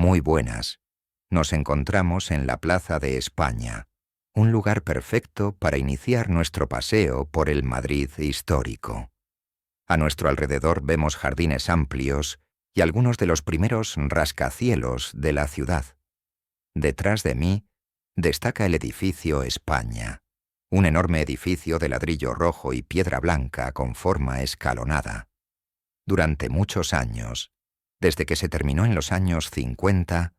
Muy buenas. Nos encontramos en la Plaza de España, un lugar perfecto para iniciar nuestro paseo por el Madrid histórico. A nuestro alrededor vemos jardines amplios y algunos de los primeros rascacielos de la ciudad. Detrás de mí destaca el edificio España, un enorme edificio de ladrillo rojo y piedra blanca con forma escalonada. Durante muchos años, desde que se terminó en los años 50,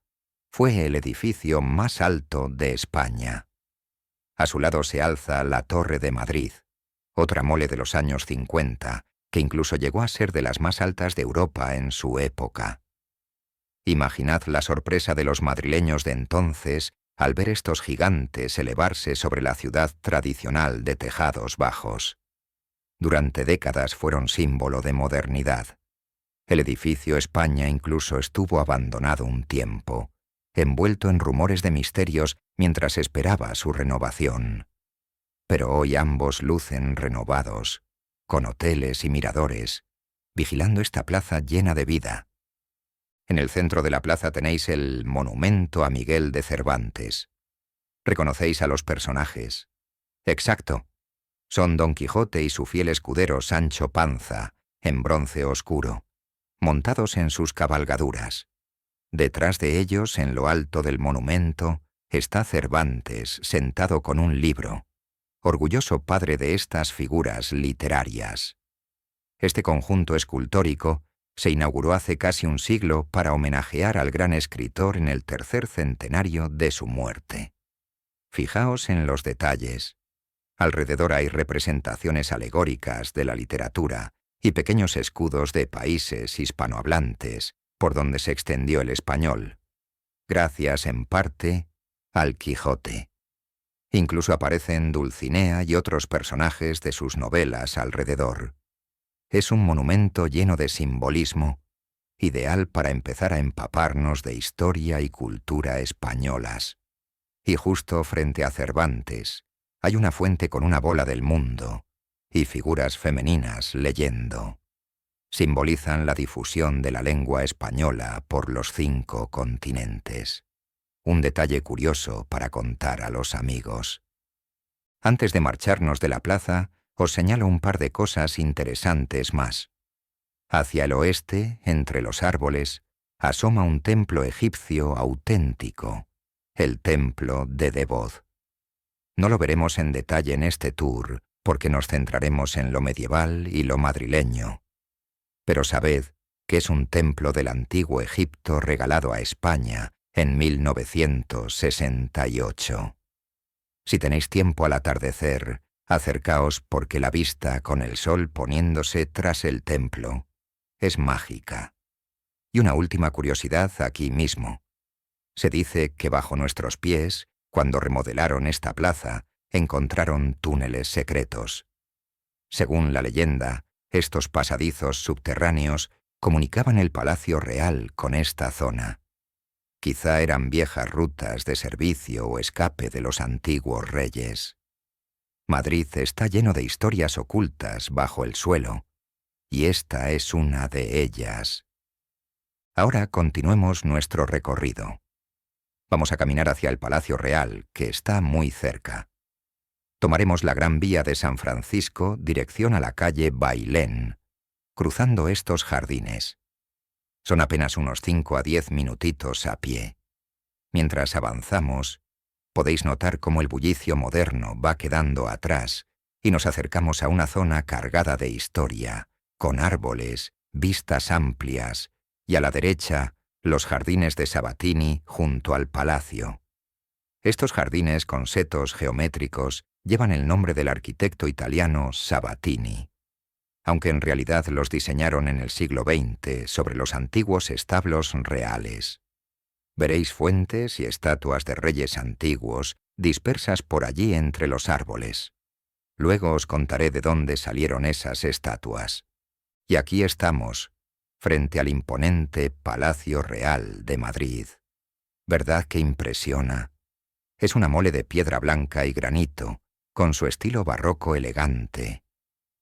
fue el edificio más alto de España. A su lado se alza la Torre de Madrid, otra mole de los años 50, que incluso llegó a ser de las más altas de Europa en su época. Imaginad la sorpresa de los madrileños de entonces al ver estos gigantes elevarse sobre la ciudad tradicional de tejados bajos. Durante décadas fueron símbolo de modernidad. El edificio España incluso estuvo abandonado un tiempo, envuelto en rumores de misterios mientras esperaba su renovación. Pero hoy ambos lucen renovados, con hoteles y miradores, vigilando esta plaza llena de vida. En el centro de la plaza tenéis el monumento a Miguel de Cervantes. ¿Reconocéis a los personajes? Exacto. Son Don Quijote y su fiel escudero Sancho Panza, en bronce oscuro, montados en sus cabalgaduras. Detrás de ellos, en lo alto del monumento, está Cervantes sentado con un libro, orgulloso padre de estas figuras literarias. Este conjunto escultórico se inauguró hace casi un siglo para homenajear al gran escritor en el tercer centenario de su muerte. Fijaos en los detalles. Alrededor hay representaciones alegóricas de la literatura y pequeños escudos de países hispanohablantes por donde se extendió el español, gracias en parte al Quijote. Incluso aparecen Dulcinea y otros personajes de sus novelas alrededor. Es un monumento lleno de simbolismo, ideal para empezar a empaparnos de historia y cultura españolas. Y justo frente a Cervantes hay una fuente con una bola del mundo y figuras femeninas leyendo. Simbolizan la difusión de la lengua española por los 5 continentes. Un detalle curioso para contar a los amigos. Antes de marcharnos de la plaza, os señalo un par de cosas interesantes más. Hacia el oeste, entre los árboles, asoma un templo egipcio auténtico, el templo de Debod. No lo veremos en detalle en este tour, porque nos centraremos en lo medieval y lo madrileño. Pero sabed que es un templo del antiguo Egipto regalado a España en 1968. Si tenéis tiempo al atardecer, acercaos porque la vista con el sol poniéndose tras el templo es mágica. Y una última curiosidad aquí mismo. Se dice que bajo nuestros pies, cuando remodelaron esta plaza, encontraron túneles secretos. Según la leyenda, estos pasadizos subterráneos comunicaban el Palacio Real con esta zona. Quizá eran viejas rutas de servicio o escape de los antiguos reyes. Madrid está lleno de historias ocultas bajo el suelo, y esta es una de ellas. Ahora continuemos nuestro recorrido. Vamos a caminar hacia el Palacio Real, que está muy cerca. Tomaremos la Gran Vía de San Francisco, dirección a la calle Bailén, cruzando estos jardines. Son apenas unos 5 a 10 minutitos a pie. Mientras avanzamos, podéis notar cómo el bullicio moderno va quedando atrás y nos acercamos a una zona cargada de historia, con árboles, vistas amplias y a la derecha los jardines de Sabatini junto al palacio. Estos jardines con setos geométricos llevan el nombre del arquitecto italiano Sabatini, aunque en realidad los diseñaron en el siglo XX sobre los antiguos establos reales. Veréis fuentes y estatuas de reyes antiguos dispersas por allí entre los árboles. Luego os contaré de dónde salieron esas estatuas. Y aquí estamos, frente al imponente Palacio Real de Madrid. ¿Verdad que impresiona? Es una mole de piedra blanca y granito, con su estilo barroco elegante.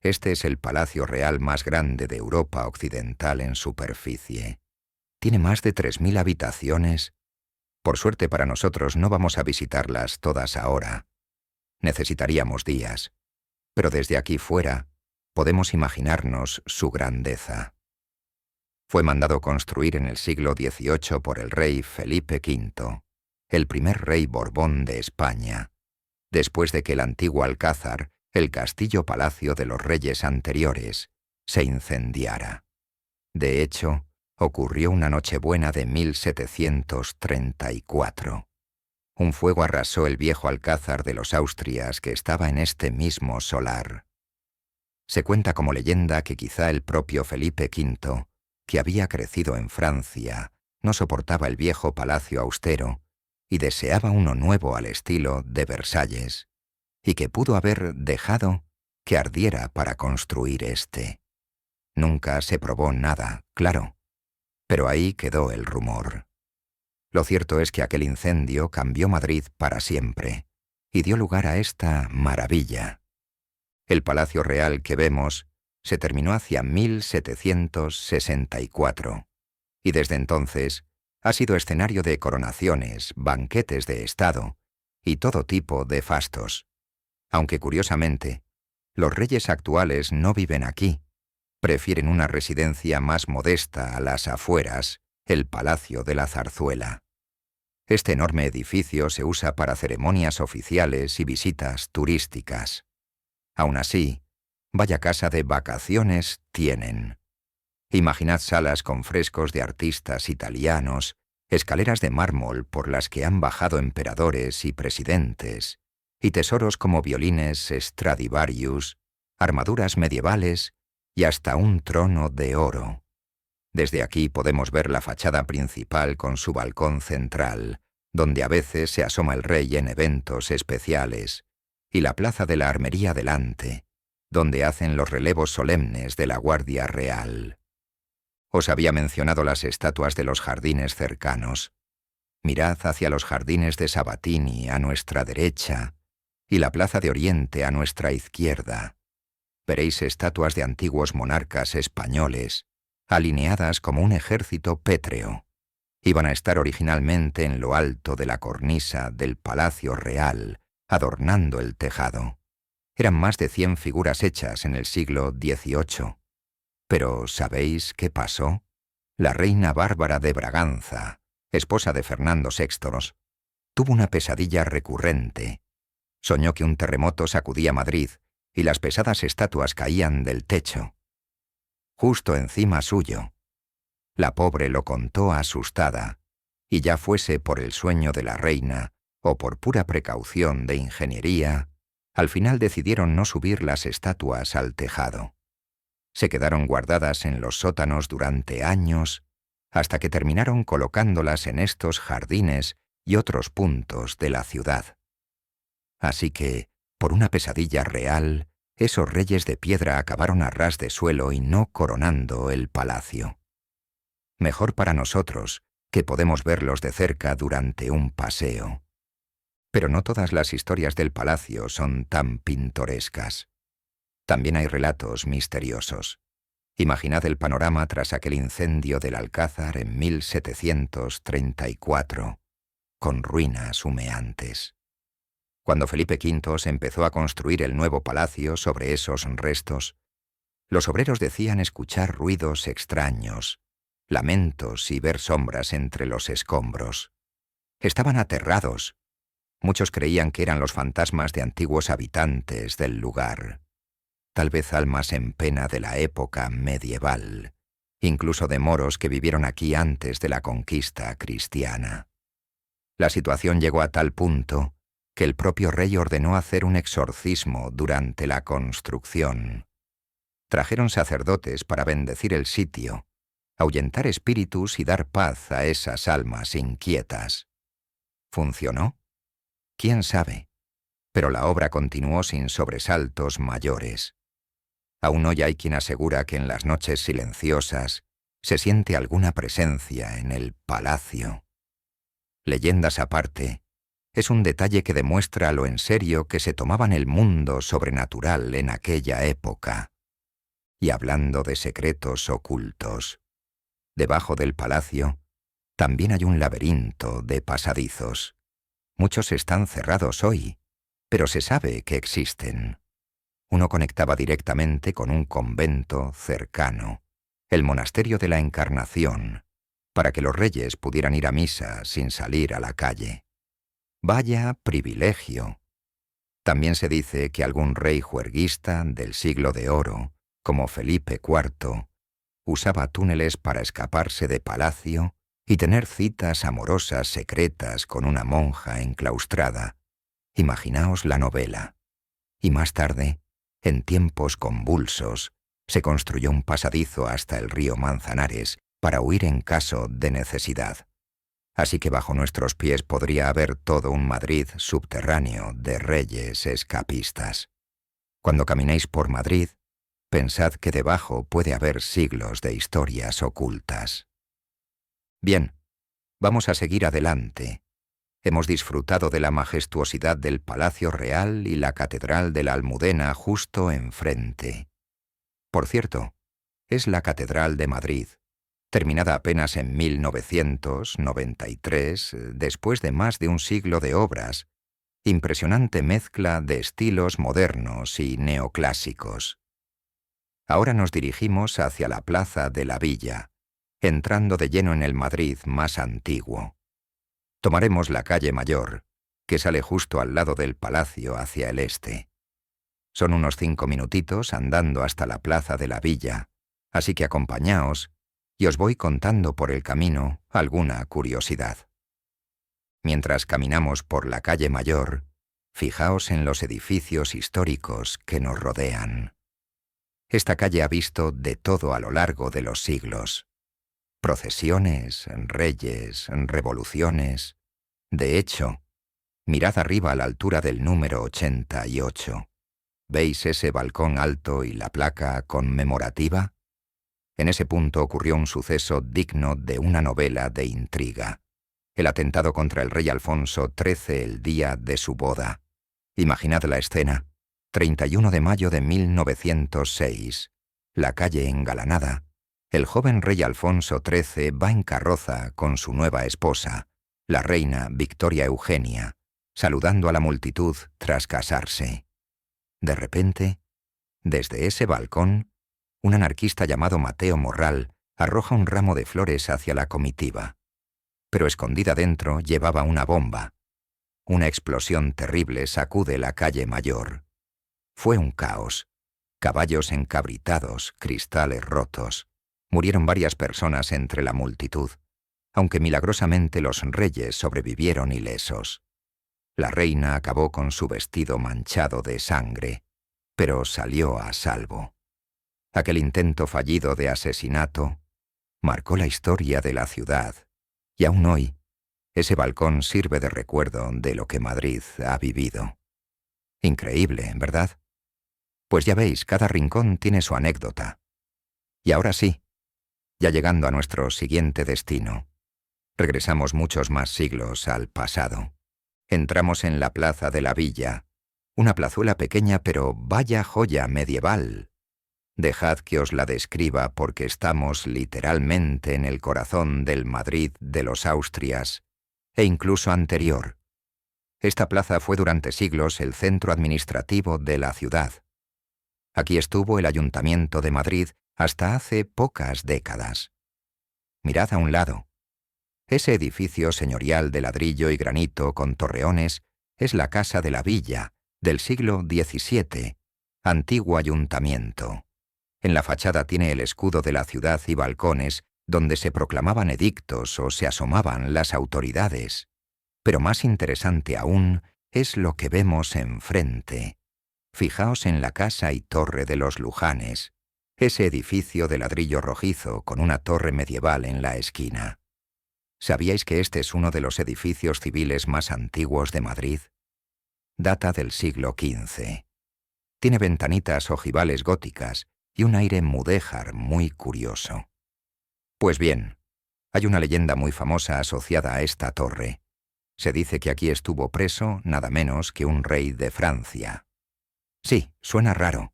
Este es el Palacio Real más grande de Europa Occidental en superficie. Tiene más de 3000 habitaciones. Por suerte para nosotros no vamos a visitarlas todas ahora. Necesitaríamos días. Pero desde aquí fuera podemos imaginarnos su grandeza. Fue mandado construir en el siglo XVIII por el rey Felipe V, el primer rey Borbón de España, después de que el antiguo Alcázar, el castillo-palacio de los reyes anteriores, se incendiara. De hecho, ocurrió una Nochebuena de 1734. Un fuego arrasó el viejo alcázar de los Austrias que estaba en este mismo solar. Se cuenta como leyenda que quizá el propio Felipe V, que había crecido en Francia, no soportaba el viejo palacio austero y deseaba uno nuevo al estilo de Versalles, y que pudo haber dejado que ardiera para construir este. Nunca se probó nada, claro, pero ahí quedó el rumor. Lo cierto es que aquel incendio cambió Madrid para siempre y dio lugar a esta maravilla. El Palacio Real que vemos se terminó hacia 1764 y desde entonces ha sido escenario de coronaciones, banquetes de Estado y todo tipo de fastos. Aunque curiosamente, los reyes actuales no viven aquí, prefieren una residencia más modesta a las afueras, el Palacio de la Zarzuela. Este enorme edificio se usa para ceremonias oficiales y visitas turísticas. Aún así, vaya casa de vacaciones tienen. Imaginad salas con frescos de artistas italianos, escaleras de mármol por las que han bajado emperadores y presidentes, y tesoros como violines Stradivarius, armaduras medievales y hasta un trono de oro. Desde aquí podemos ver la fachada principal con su balcón central, donde a veces se asoma el rey en eventos especiales, y la plaza de la Armería delante, donde hacen los relevos solemnes de la Guardia Real. Os había mencionado las estatuas de los jardines cercanos. Mirad hacia los jardines de Sabatini a nuestra derecha y la Plaza de Oriente a nuestra izquierda. Veréis estatuas de antiguos monarcas españoles, alineadas como un ejército pétreo. Iban a estar originalmente en lo alto de la cornisa del Palacio Real, adornando el tejado. Eran más de 100 figuras hechas en el siglo XVIII. Pero ¿sabéis qué pasó? La reina Bárbara de Braganza, esposa de Fernando VI, tuvo una pesadilla recurrente. Soñó que un terremoto sacudía Madrid y las pesadas estatuas caían del techo, justo encima suyo. La pobre lo contó asustada, y ya fuese por el sueño de la reina o por pura precaución de ingeniería, al final decidieron no subir las estatuas al tejado. Se quedaron guardadas en los sótanos durante años, hasta que terminaron colocándolas en estos jardines y otros puntos de la ciudad. Así que, por una pesadilla real, esos reyes de piedra acabaron a ras de suelo y no coronando el palacio. Mejor para nosotros, que podemos verlos de cerca durante un paseo. Pero no todas las historias del palacio son tan pintorescas. También hay relatos misteriosos. Imaginad el panorama tras aquel incendio del Alcázar en 1734, con ruinas humeantes. Cuando Felipe V se empezó a construir el nuevo palacio sobre esos restos, los obreros decían escuchar ruidos extraños, lamentos y ver sombras entre los escombros. Estaban aterrados. Muchos creían que eran los fantasmas de antiguos habitantes del lugar. Tal vez almas en pena de la época medieval, incluso de moros que vivieron aquí antes de la conquista cristiana. La situación llegó a tal punto que el propio rey ordenó hacer un exorcismo durante la construcción. Trajeron sacerdotes para bendecir el sitio, ahuyentar espíritus y dar paz a esas almas inquietas. ¿Funcionó? ¿Quién sabe? Pero la obra continuó sin sobresaltos mayores. Aún hoy hay quien asegura que en las noches silenciosas se siente alguna presencia en el palacio. Leyendas aparte, es un detalle que demuestra lo en serio que se tomaban el mundo sobrenatural en aquella época. Y hablando de secretos ocultos, Debajo del palacio también hay un laberinto de pasadizos. Muchos están cerrados hoy, pero se sabe que existen. Uno conectaba directamente con un convento cercano, el Monasterio de la Encarnación, para que los reyes pudieran ir a misa sin salir a la calle. Vaya privilegio. También se dice que algún rey juerguista del siglo de oro, como Felipe IV, usaba túneles para escaparse de palacio y tener citas amorosas secretas con una monja enclaustrada. Imaginaos la novela. Y más tarde, en tiempos convulsos, se construyó un pasadizo hasta el río Manzanares para huir en caso de necesidad. Así que bajo nuestros pies podría haber todo un Madrid subterráneo de reyes escapistas. Cuando caminéis por Madrid, pensad que debajo puede haber siglos de historias ocultas. Bien, vamos a seguir adelante. Hemos disfrutado de la majestuosidad del Palacio Real y la Catedral de la Almudena justo enfrente. Por cierto, es la Catedral de Madrid, terminada apenas en 1993, después de más de un siglo de obras, impresionante mezcla de estilos modernos y neoclásicos. Ahora nos dirigimos hacia la Plaza de la Villa, entrando de lleno en el Madrid más antiguo. Tomaremos la calle Mayor, que sale justo al lado del palacio hacia el este. Son unos 5 minutitos andando hasta la Plaza de la Villa, así que acompañaos y os voy contando por el camino alguna curiosidad. Mientras caminamos por la calle Mayor, fijaos en los edificios históricos que nos rodean. Esta calle ha visto de todo a lo largo de los siglos. Procesiones, reyes, revoluciones. De hecho, mirad arriba a la altura del número 88. ¿Veis ese balcón alto y la placa conmemorativa? En ese punto ocurrió un suceso digno de una novela de intriga. El atentado contra el rey Alfonso XIII el día de su boda. Imaginad la escena. 31 de mayo de 1906. La calle engalanada. El joven rey Alfonso XIII va en carroza con su nueva esposa, la reina Victoria Eugenia, saludando a la multitud tras casarse. De repente, desde ese balcón, un anarquista llamado Mateo Morral arroja un ramo de flores hacia la comitiva. Pero escondida dentro llevaba una bomba. Una explosión terrible sacude la calle Mayor. Fue un caos. Caballos encabritados, cristales rotos. Murieron varias personas entre la multitud, aunque milagrosamente los reyes sobrevivieron ilesos. La reina acabó con su vestido manchado de sangre, pero salió a salvo. Aquel intento fallido de asesinato marcó la historia de la ciudad, y aún hoy, ese balcón sirve de recuerdo de lo que Madrid ha vivido. Increíble, ¿verdad? Pues ya veis, cada rincón tiene su anécdota. Y ahora sí, ya llegando a nuestro siguiente destino, regresamos muchos más siglos al pasado. Entramos en la Plaza de la Villa, una plazuela pequeña pero vaya joya medieval. Dejad que os la describa porque estamos literalmente en el corazón del Madrid de los Austrias, e incluso anterior. Esta plaza fue durante siglos el centro administrativo de la ciudad. Aquí estuvo el Ayuntamiento de Madrid hasta hace pocas décadas. Mirad a un lado. Ese edificio señorial de ladrillo y granito con torreones es la Casa de la Villa, del siglo XVII, antiguo ayuntamiento. En la fachada tiene el escudo de la ciudad y balcones donde se proclamaban edictos o se asomaban las autoridades. Pero más interesante aún es lo que vemos enfrente. Fijaos en la Casa y Torre de los Lujanes, ese edificio de ladrillo rojizo con una torre medieval en la esquina. ¿Sabíais que este es uno de los edificios civiles más antiguos de Madrid? Data del siglo XV. Tiene ventanitas ojivales góticas y un aire mudéjar muy curioso. Pues bien, hay una leyenda muy famosa asociada a esta torre. Se dice que aquí estuvo preso nada menos que un rey de Francia. Sí, suena raro.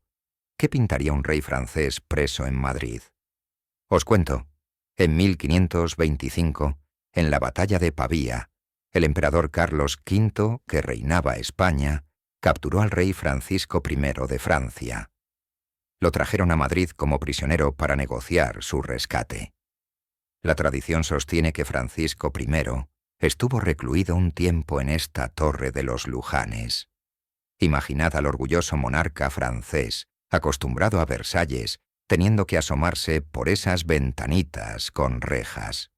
¿Qué pintaría un rey francés preso en Madrid? Os cuento. En 1525, en la batalla de Pavía, el emperador Carlos V, que reinaba España, capturó al rey Francisco I de Francia. Lo trajeron a Madrid como prisionero para negociar su rescate. La tradición sostiene que Francisco I estuvo recluido un tiempo en esta torre de los Lujanes. Imaginad al orgulloso monarca francés, acostumbrado a Versalles, teniendo que asomarse por esas ventanitas con rejas.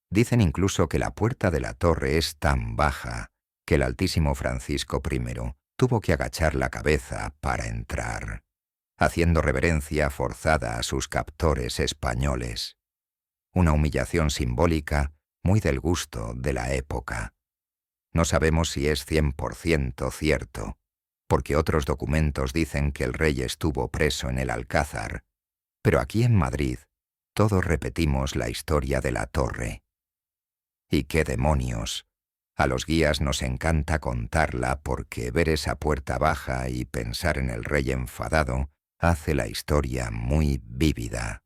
Dicen incluso que la puerta de la torre es tan baja que el altísimo Francisco I tuvo que agachar la cabeza para entrar, haciendo reverencia forzada a sus captores españoles. Una humillación simbólica muy del gusto de la época. No sabemos si es 100% cierto, porque otros documentos dicen que el rey estuvo preso en el Alcázar, pero aquí en Madrid todos repetimos la historia de la torre. ¡Y qué demonios! A los guías nos encanta contarla porque ver esa puerta baja y pensar en el rey enfadado hace la historia muy vívida.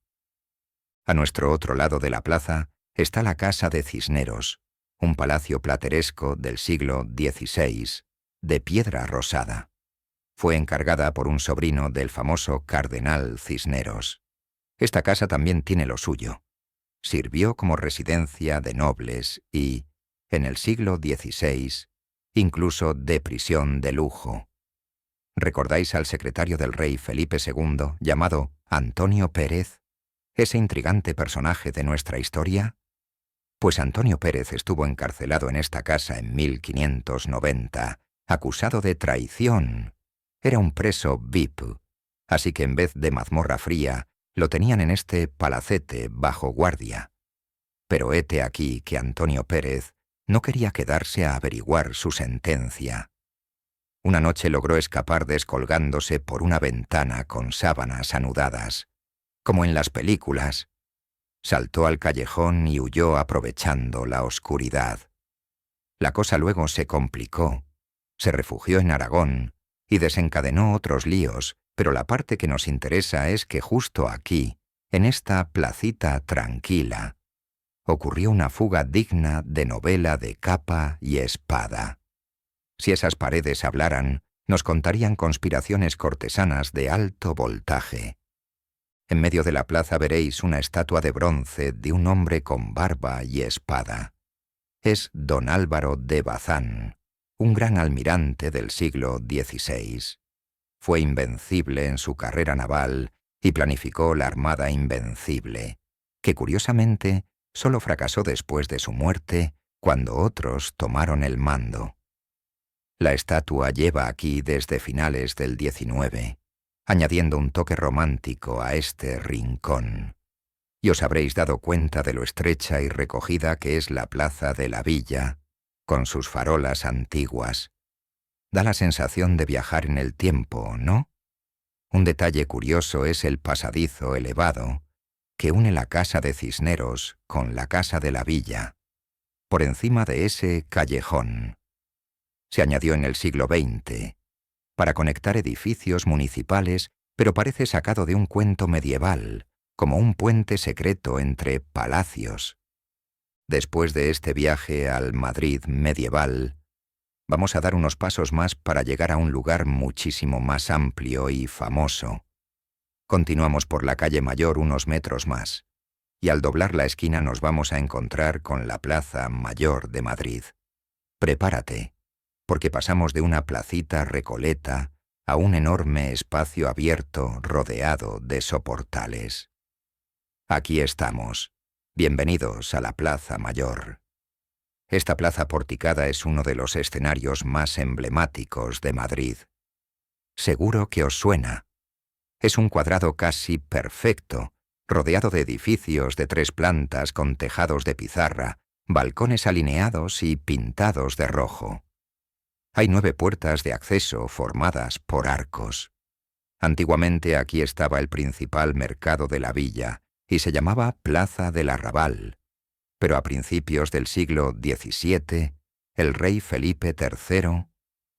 A nuestro otro lado de la plaza está la Casa de Cisneros, un palacio plateresco del siglo XVI, de piedra rosada. Fue encargada por un sobrino del famoso cardenal Cisneros. Esta casa también tiene lo suyo. Sirvió como residencia de nobles y, en el siglo XVI, incluso de prisión de lujo. ¿Recordáis al secretario del rey Felipe II, llamado Antonio Pérez? ¿Ese intrigante personaje de nuestra historia? Pues Antonio Pérez estuvo encarcelado en esta casa en 1590, acusado de traición. Era un preso VIP, así que en vez de mazmorra fría, lo tenían en este palacete bajo guardia. Pero hete aquí que Antonio Pérez no quería quedarse a averiguar su sentencia. Una noche logró escapar descolgándose por una ventana con sábanas anudadas, como en las películas. Saltó al callejón y huyó aprovechando la oscuridad. La cosa luego se complicó. Se refugió en Aragón y desencadenó otros líos, pero la parte que nos interesa es que justo aquí, en esta placita tranquila, ocurrió una fuga digna de novela de capa y espada. Si esas paredes hablaran, nos contarían conspiraciones cortesanas de alto voltaje. En medio de la plaza veréis una estatua de bronce de un hombre con barba y espada. Es don Álvaro de Bazán, un gran almirante del siglo XVI. Fue invencible en su carrera naval y planificó la Armada Invencible, que curiosamente solo fracasó después de su muerte, cuando otros tomaron el mando. La estatua lleva aquí desde finales del XIX, añadiendo un toque romántico a este rincón. Y os habréis dado cuenta de lo estrecha y recogida que es la plaza de la villa, con sus farolas antiguas. Da la sensación de viajar en el tiempo, ¿no? Un detalle curioso es el pasadizo elevado que une la Casa de Cisneros con la Casa de la Villa, por encima de ese callejón. Se añadió en el siglo XX, para conectar edificios municipales, pero parece sacado de un cuento medieval, como un puente secreto entre palacios. Después de este viaje al Madrid medieval, vamos a dar unos pasos más para llegar a un lugar muchísimo más amplio y famoso. Continuamos por la calle Mayor unos metros más, y al doblar la esquina nos vamos a encontrar con la Plaza Mayor de Madrid. Prepárate, porque pasamos de una placita recoleta a un enorme espacio abierto rodeado de soportales. Aquí estamos. Bienvenidos a la Plaza Mayor. Esta plaza porticada es uno de los escenarios más emblemáticos de Madrid. Seguro que os suena. Es un cuadrado casi perfecto, rodeado de edificios de 3 plantas con tejados de pizarra, balcones alineados y pintados de rojo. Hay 9 puertas de acceso formadas por arcos. Antiguamente aquí estaba el principal mercado de la villa y se llamaba Plaza del Arrabal, pero a principios del siglo XVII, el rey Felipe III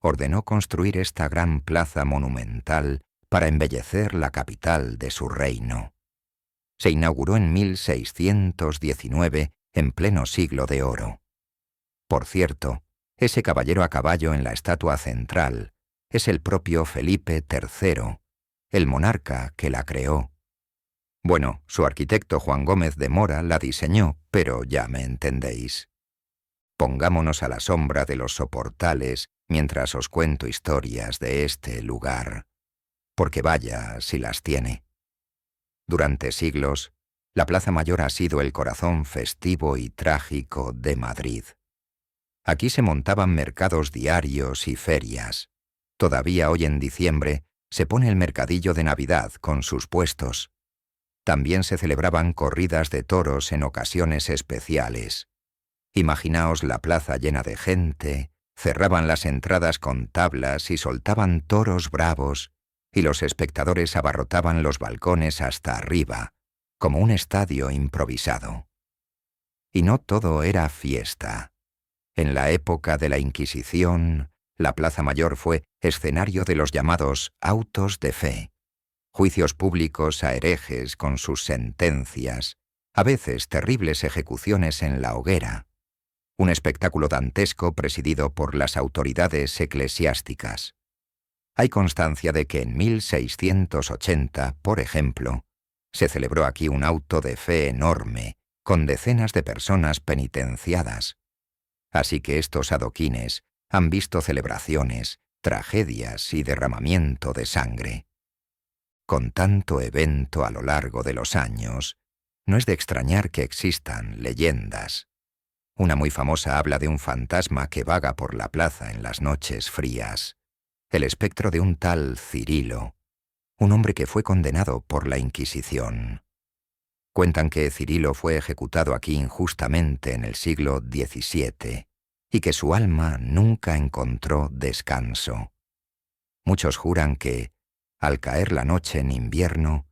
ordenó construir esta gran plaza monumental para embellecer la capital de su reino. Se inauguró en 1619, en pleno siglo de oro. Por cierto, ese caballero a caballo en la estatua central es el propio Felipe III, el monarca que la creó. Bueno, su arquitecto Juan Gómez de Mora la diseñó, pero ya me entendéis. Pongámonos a la sombra de los soportales mientras os cuento historias de este lugar, porque vaya si las tiene. Durante siglos, la Plaza Mayor ha sido el corazón festivo y trágico de Madrid. Aquí se montaban mercados diarios y ferias. Todavía hoy en diciembre se pone el mercadillo de Navidad con sus puestos. También se celebraban corridas de toros en ocasiones especiales. Imaginaos la plaza llena de gente, cerraban las entradas con tablas y soltaban toros bravos, y los espectadores abarrotaban los balcones hasta arriba, como un estadio improvisado. Y no todo era fiesta. En la época de la Inquisición, la Plaza Mayor fue escenario de los llamados autos de fe, juicios públicos a herejes con sus sentencias, a veces terribles ejecuciones en la hoguera, un espectáculo dantesco presidido por las autoridades eclesiásticas. Hay constancia de que en 1680, por ejemplo, se celebró aquí un auto de fe enorme, con decenas de personas penitenciadas. Así que estos adoquines han visto celebraciones, tragedias y derramamiento de sangre. Con tanto evento a lo largo de los años, no es de extrañar que existan leyendas. Una muy famosa habla de un fantasma que vaga por la plaza en las noches frías, el espectro de un tal Cirilo, un hombre que fue condenado por la Inquisición. Cuentan que Cirilo fue ejecutado aquí injustamente en el siglo XVII y que su alma nunca encontró descanso. Muchos juran que, al caer la noche en invierno,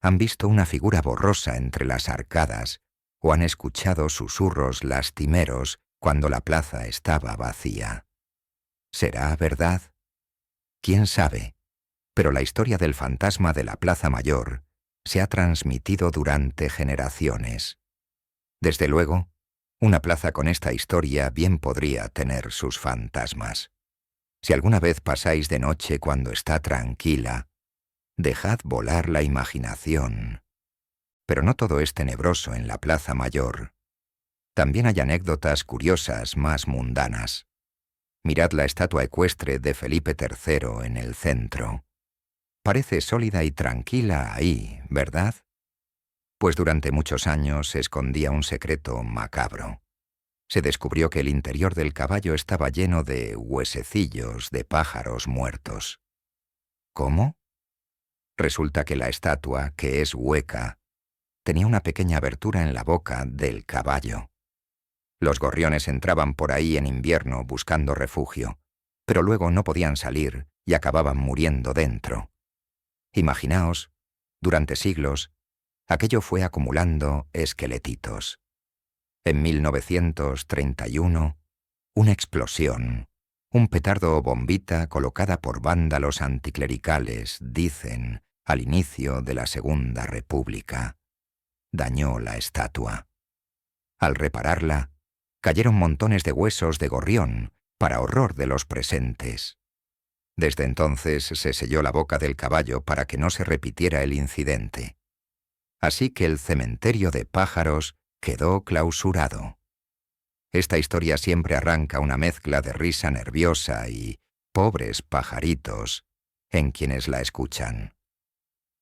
han visto una figura borrosa entre las arcadas o han escuchado susurros lastimeros cuando la plaza estaba vacía. ¿Será verdad? ¿Quién sabe? Pero la historia del fantasma de la Plaza Mayor se ha transmitido durante generaciones. Desde luego, una plaza con esta historia bien podría tener sus fantasmas. Si alguna vez pasáis de noche cuando está tranquila, dejad volar la imaginación. Pero no todo es tenebroso en la Plaza Mayor. También hay anécdotas curiosas más mundanas. Mirad la estatua ecuestre de Felipe III en el centro. Parece sólida y tranquila ahí, ¿verdad? Pues durante muchos años se escondía un secreto macabro. Se descubrió que el interior del caballo estaba lleno de huesecillos de pájaros muertos. ¿Cómo? Resulta que la estatua, que es hueca, tenía una pequeña abertura en la boca del caballo. Los gorriones entraban por ahí en invierno buscando refugio, pero luego no podían salir y acababan muriendo dentro. Imaginaos, durante siglos, aquello fue acumulando esqueletitos. En 1931, una explosión, un petardo o bombita colocada por vándalos anticlericales, dicen, al inicio de la Segunda República, dañó la estatua. Al repararla, cayeron montones de huesos de gorrión, para horror de los presentes. Desde entonces se selló la boca del caballo para que no se repitiera el incidente. Así que el cementerio de pájaros quedó clausurado. Esta historia siempre arranca una mezcla de risa nerviosa y pobres pajaritos en quienes la escuchan.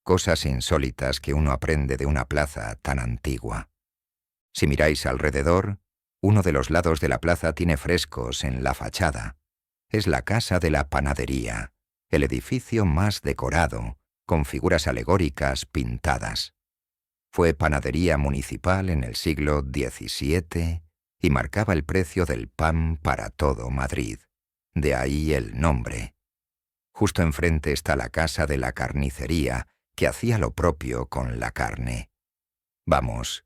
Cosas insólitas que uno aprende de una plaza tan antigua. Si miráis alrededor, uno de los lados de la plaza tiene frescos en la fachada. Es la Casa de la Panadería, el edificio más decorado, con figuras alegóricas pintadas. Fue panadería municipal en el siglo XVII y marcaba el precio del pan para todo Madrid. De ahí el nombre. Justo enfrente está la Casa de la Carnicería, que hacía lo propio con la carne. Vamos,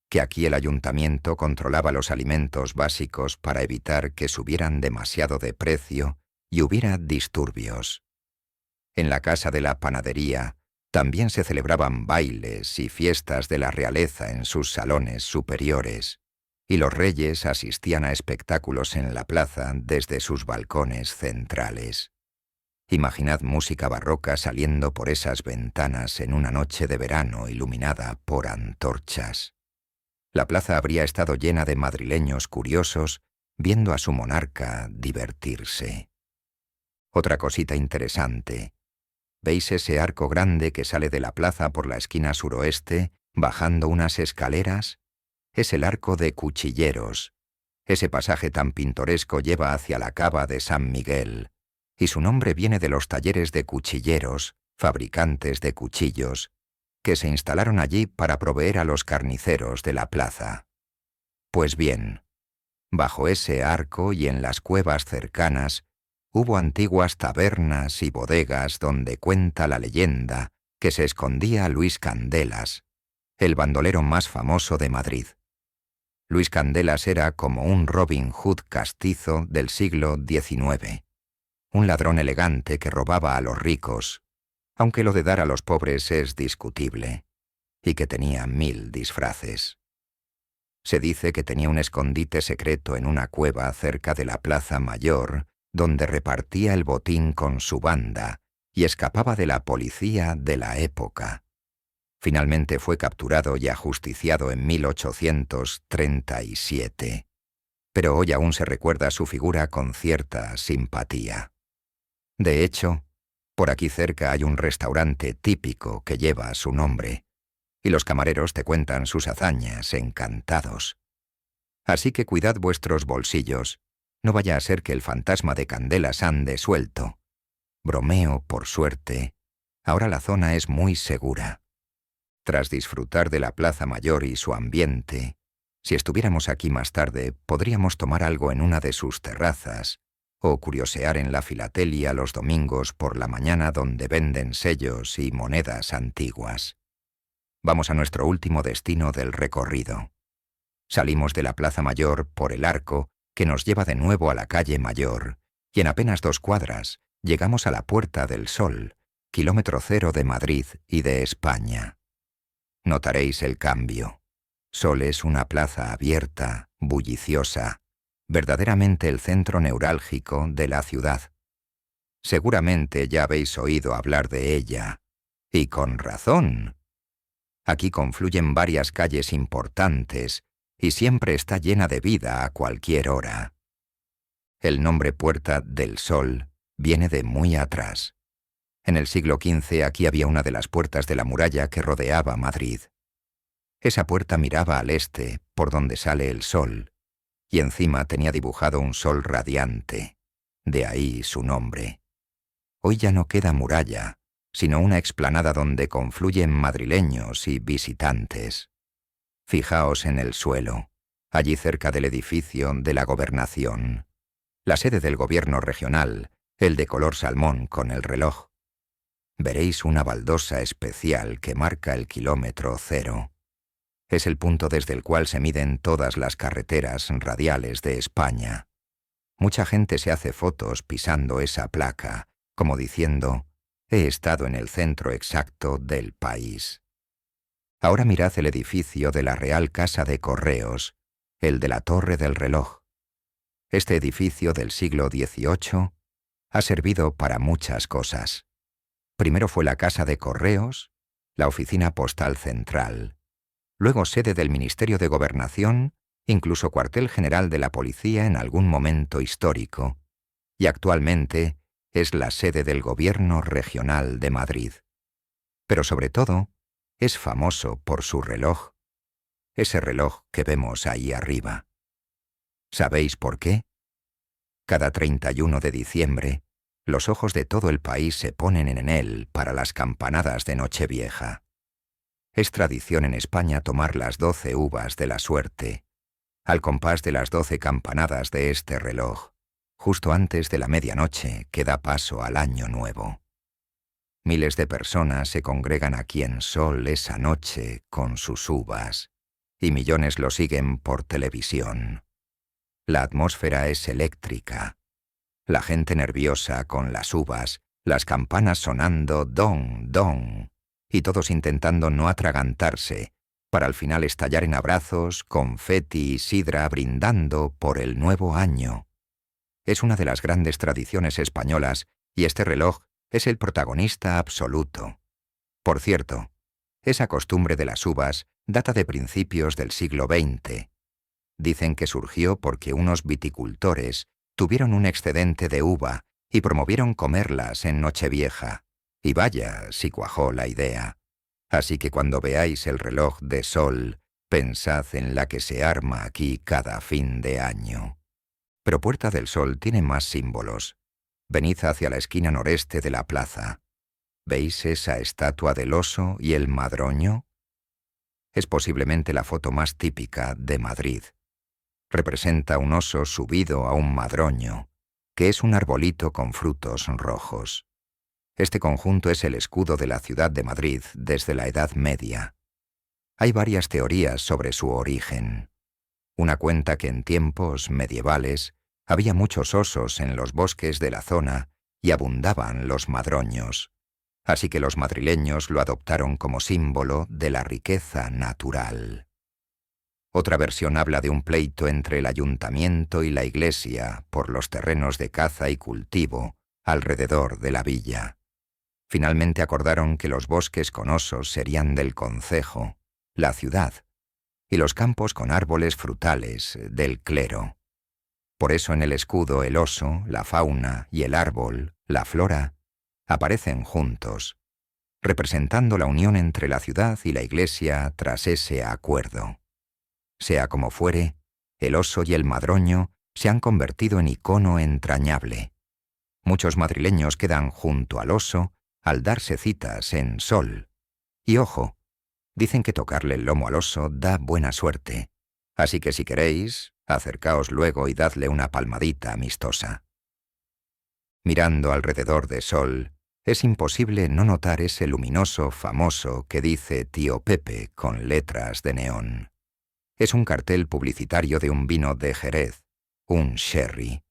que aquí el ayuntamiento controlaba los alimentos básicos para evitar que subieran demasiado de precio y hubiera disturbios. En la Casa de la Panadería También se celebraban bailes y fiestas de la realeza en sus salones superiores, y los reyes asistían a espectáculos en la plaza desde sus balcones centrales. Imaginad música barroca saliendo por esas ventanas en una noche de verano iluminada por antorchas. La plaza habría estado llena de madrileños curiosos viendo a su monarca divertirse. Otra cosita interesante. ¿Veis ese arco grande que sale de la plaza por la esquina suroeste, bajando unas escaleras? Es el arco de Cuchilleros. Ese pasaje tan pintoresco lleva hacia la cava de San Miguel, y su nombre viene de los talleres de cuchilleros, fabricantes de cuchillos, que se instalaron allí para proveer a los carniceros de la plaza. Pues bien, bajo ese arco y en las cuevas cercanas, hubo antiguas tabernas y bodegas donde cuenta la leyenda que se escondía Luis Candelas, el bandolero más famoso de Madrid. Luis Candelas era como un Robin Hood castizo del siglo XIX, un ladrón elegante que robaba a los ricos, aunque lo de dar a los pobres es discutible, y que tenía 1000 disfraces. Se dice que tenía un escondite secreto en una cueva cerca de la Plaza Mayor, donde repartía el botín con su banda y escapaba de la policía de la época. Finalmente fue capturado y ajusticiado en 1837, pero hoy aún se recuerda su figura con cierta simpatía. De hecho, por aquí cerca hay un restaurante típico que lleva su nombre, y los camareros te cuentan sus hazañas encantados. Así que cuidad vuestros bolsillos, no vaya a ser que el fantasma de Candelas ande suelto. Bromeo, por suerte, ahora la zona es muy segura. Tras disfrutar de la Plaza Mayor y su ambiente, si estuviéramos aquí más tarde, podríamos tomar algo en una de sus terrazas, o curiosear en la filatelia los domingos por la mañana donde venden sellos y monedas antiguas. Vamos a nuestro último destino del recorrido. Salimos de la Plaza Mayor por el arco que nos lleva de nuevo a la calle Mayor, y en apenas 2 cuadras llegamos a la Puerta del Sol, kilómetro 0 de Madrid y de España. Notaréis el cambio. Sol es una plaza abierta, bulliciosa, verdaderamente el centro neurálgico de la ciudad. Seguramente ya habéis oído hablar de ella, y con razón. Aquí confluyen varias calles importantes y siempre está llena de vida a cualquier hora. El nombre Puerta del Sol viene de muy atrás. En el siglo XV aquí había una de las puertas de la muralla que rodeaba Madrid. Esa puerta miraba al este, por donde sale el sol, y encima tenía dibujado un sol radiante. De ahí su nombre. Hoy ya no queda muralla, sino una explanada donde confluyen madrileños y visitantes. Fijaos en el suelo, allí cerca del edificio de la Gobernación, la sede del gobierno regional, el de color salmón con el reloj. Veréis una baldosa especial que marca el kilómetro 0. Es el punto desde el cual se miden todas las carreteras radiales de España. Mucha gente se hace fotos pisando esa placa, como diciendo, he estado en el centro exacto del país. Ahora mirad el edificio de la Real Casa de Correos, el de la Torre del Reloj. Este edificio del siglo XVIII ha servido para muchas cosas. Primero fue la Casa de Correos, la Oficina Postal Central, luego sede del Ministerio de Gobernación, incluso cuartel general de la policía en algún momento histórico, y actualmente es la sede del Gobierno Regional de Madrid. Pero sobre todo, es famoso por su reloj, ese reloj que vemos ahí arriba. ¿Sabéis por qué? Cada 31 de diciembre, los ojos de todo el país se ponen en él para las campanadas de Nochevieja. Es tradición en España tomar las 12 uvas de la suerte, al compás de las 12 campanadas de este reloj, justo antes de la medianoche que da paso al Año Nuevo. Miles de personas se congregan aquí en Sol esa noche con sus uvas, y millones lo siguen por televisión. La atmósfera es eléctrica. La gente nerviosa con las uvas, las campanas sonando don, don. y todos intentando no atragantarse, para al final estallar en abrazos, confeti y sidra brindando por el nuevo año. Es una de las grandes tradiciones españolas y este reloj es el protagonista absoluto. Por cierto, esa costumbre de las uvas data de principios del siglo XX. Dicen que surgió porque unos viticultores tuvieron un excedente de uva y promovieron comerlas en Nochevieja. Y vaya, si cuajó la idea. Así que cuando veáis el reloj de sol, pensad en la que se arma aquí cada fin de año. Pero Puerta del Sol tiene más símbolos. Venid hacia la esquina noreste de la plaza. ¿Veis esa estatua del oso y el madroño? Es posiblemente la foto más típica de Madrid. Representa un oso subido a un madroño, que es un arbolito con frutos rojos. Este conjunto es el escudo de la ciudad de Madrid desde la Edad Media. Hay varias teorías sobre su origen. Una cuenta que en tiempos medievales había muchos osos en los bosques de la zona y abundaban los madroños. Así que los madrileños lo adoptaron como símbolo de la riqueza natural. Otra versión habla de un pleito entre el ayuntamiento y la iglesia por los terrenos de caza y cultivo alrededor de la villa. Finalmente acordaron que los bosques con osos serían del concejo, la ciudad, y los campos con árboles frutales del clero. Por eso en el escudo el oso, la fauna y el árbol, la flora, aparecen juntos, representando la unión entre la ciudad y la iglesia tras ese acuerdo. Sea como fuere, el oso y el madroño se han convertido en icono entrañable. Muchos madrileños quedan junto al oso al darse citas en Sol. Y ojo, dicen que tocarle el lomo al oso da buena suerte. Así que si queréis, acercaos luego y dadle una palmadita amistosa. Mirando alrededor de Sol, es imposible no notar ese luminoso famoso que dice Tío Pepe con letras de neón. Es un cartel publicitario de un vino de Jerez, un sherry,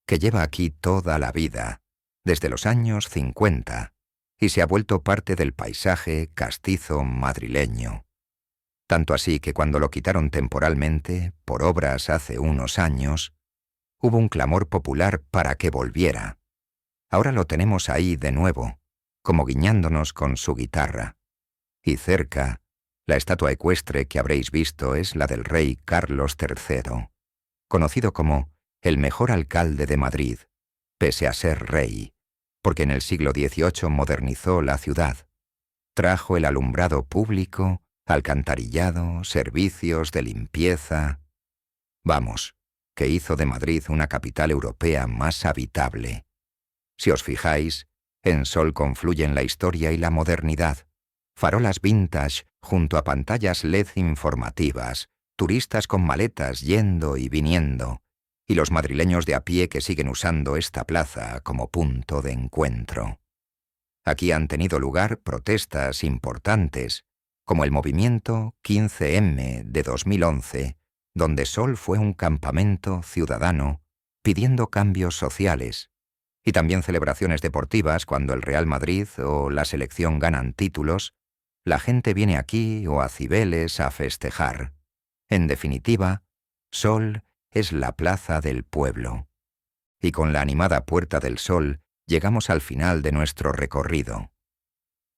que lleva aquí toda la vida, desde los años 50, y se ha vuelto parte del paisaje castizo madrileño. Tanto así que cuando lo quitaron temporalmente, por obras hace unos años, hubo un clamor popular para que volviera. Ahora lo tenemos ahí de nuevo, como guiñándonos con su guitarra. Y cerca, la estatua ecuestre que habréis visto es la del rey Carlos III, conocido como el mejor alcalde de Madrid, pese a ser rey, porque en el siglo XVIII modernizó la ciudad. Trajo el alumbrado público, alcantarillado, servicios de limpieza. Vamos, que hizo de Madrid una capital europea más habitable. Si os fijáis, en Sol confluyen la historia y la modernidad. Farolas vintage junto a pantallas LED informativas, turistas con maletas yendo y viniendo, y los madrileños de a pie que siguen usando esta plaza como punto de encuentro. Aquí han tenido lugar protestas importantes, como el movimiento 15M de 2011, donde Sol fue un campamento ciudadano pidiendo cambios sociales, y también celebraciones deportivas cuando el Real Madrid o la selección ganan títulos. La gente viene aquí o a Cibeles a festejar. En definitiva, Sol es la plaza del pueblo. Y con la animada Puerta del Sol llegamos al final de nuestro recorrido.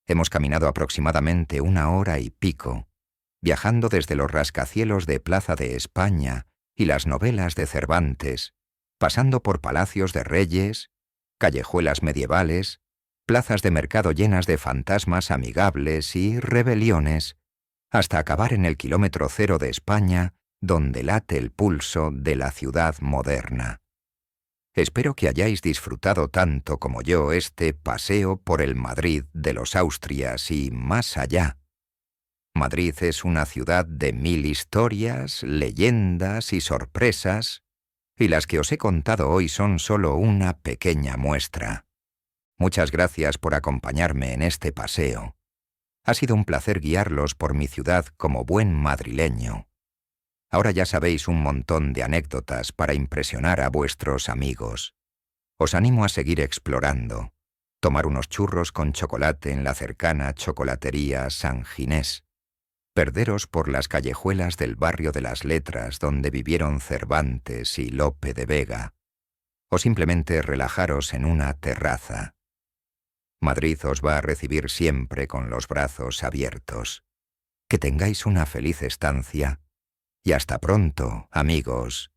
Hemos caminado aproximadamente 1 hora y pico, viajando desde los rascacielos de Plaza de España y las novelas de Cervantes, pasando por palacios de reyes, callejuelas medievales, plazas de mercado llenas de fantasmas amigables y rebeliones, hasta acabar en el kilómetro cero de España, donde late el pulso de la ciudad moderna. Espero que hayáis disfrutado tanto como yo este paseo por el Madrid de los Austrias y más allá. Madrid es una ciudad de 1000 historias, leyendas y sorpresas, y las que os he contado hoy son solo una pequeña muestra. Muchas gracias por acompañarme en este paseo. Ha sido un placer guiarlos por mi ciudad como buen madrileño. Ahora ya sabéis un montón de anécdotas para impresionar a vuestros amigos. Os animo a seguir explorando. tomar unos churros con chocolate en la cercana chocolatería San Ginés, perderos por las callejuelas del barrio de las Letras donde vivieron Cervantes y Lope de Vega, o simplemente relajaros en una terraza. Madrid os va a recibir siempre con los brazos abiertos. Que tengáis una feliz estancia y hasta pronto, amigos